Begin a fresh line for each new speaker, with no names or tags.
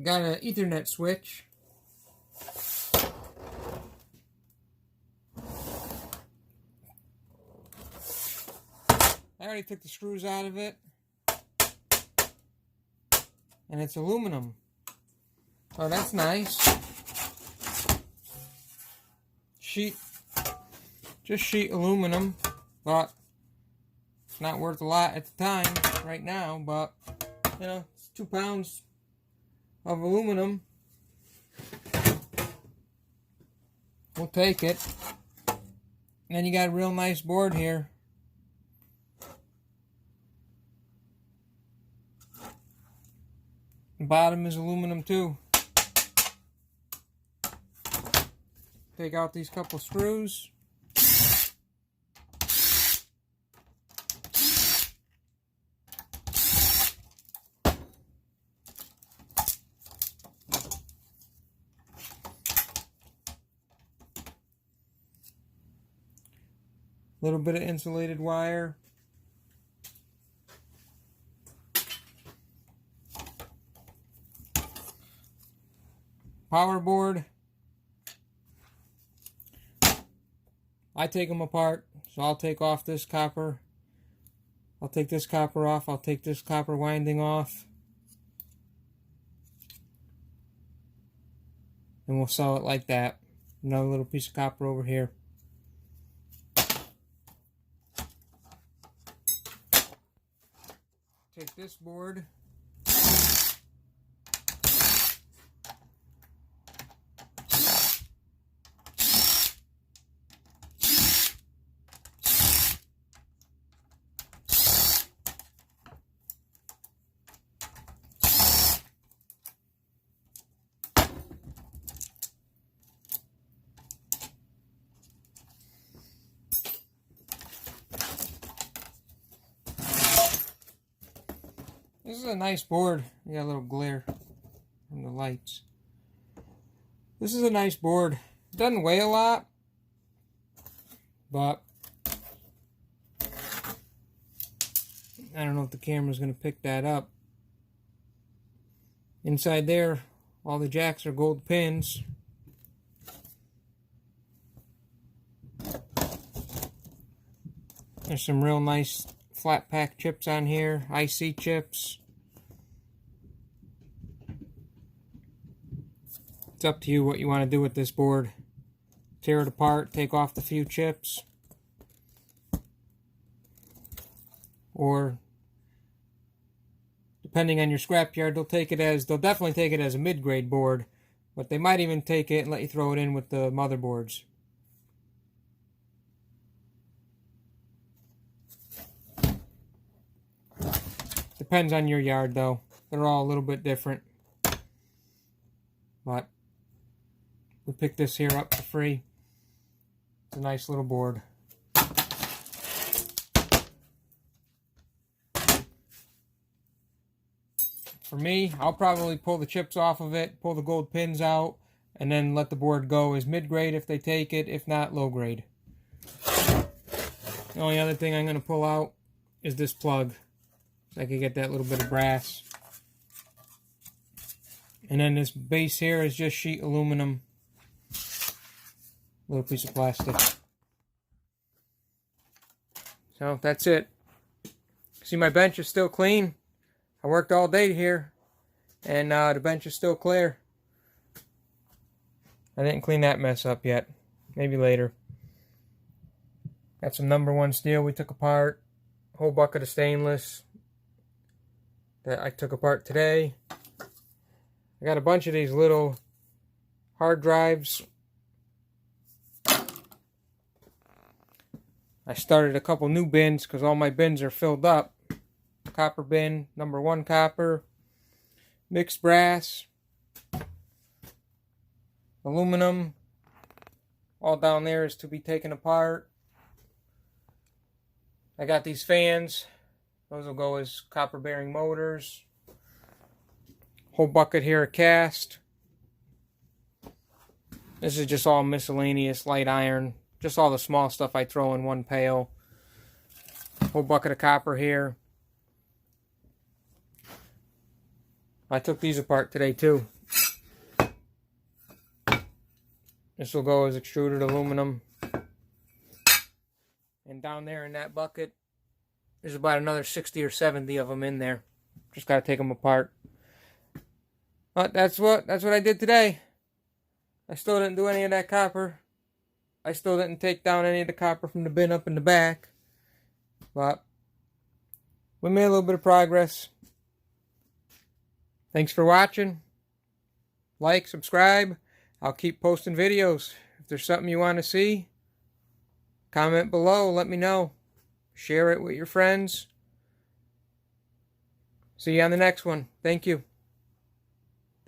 Got an Ethernet switch. I already took the screws out of it. And it's aluminum. Oh, that's nice. Just sheet aluminum, but it's not worth a lot at the time, right now, but, you know, it's 2 pounds of aluminum. We'll take it. And then you got a real nice board here. The bottom is aluminum too. Take out these couple screws. A little bit of insulated wire. Power board. I take them apart, so I'll take off this copper. I'll take this copper off. I'll take this copper winding off. And we'll sell it like that. Another little piece of copper over here. Take this board. This is a nice board. You got a little glare from the lights. This is a nice board. It doesn't weigh a lot, but I don't know if the camera's going to pick that up. Inside there, all the jacks are gold pins. There's some real nice flat pack chips on here, IC chips. It's up to you what you want to do with this board. Tear it apart, take off the few chips. Or, depending on your scrapyard, they'll definitely take it as a mid-grade board, but they might even take it and let you throw it in with the motherboards. Depends on your yard, though. They're all a little bit different. But we picked this here up for free. It's a nice little board. For me, I'll probably pull the chips off of it, pull the gold pins out, and then let the board go as mid-grade if they take it, if not, low-grade. The only other thing I'm going to pull out is this plug. So I can get that little bit of brass. And then this base here is just sheet aluminum. Little piece of plastic. So that's it. See, my bench is still clean. I worked all day here. And the bench is still clear. I didn't clean that mess up yet. Maybe later. Got some #1 steel we took apart. A whole bucket of stainless that I took apart today. I got a bunch of these little hard drives. I started a couple new bins because all my bins are filled up. Copper bin, #1 copper, mixed brass, aluminum. All down there is to be taken apart. I got these fans. Those will go as copper bearing motors. Whole bucket here of cast. This is just all miscellaneous light iron. Just all the small stuff I throw in one pail. Whole bucket of copper here. I took these apart today too. This will go as extruded aluminum. And down there in that bucket, there's about another 60 or 70 of them in there. Just got to take them apart. But that's what I did today. I still didn't do any of that copper. I still didn't take down any of the copper from the bin up in the back. But we made a little bit of progress. Thanks for watching. Like, subscribe. I'll keep posting videos. If there's something you want to see, comment below. Let me know. Share it with your friends. See you on the next one. Thank you.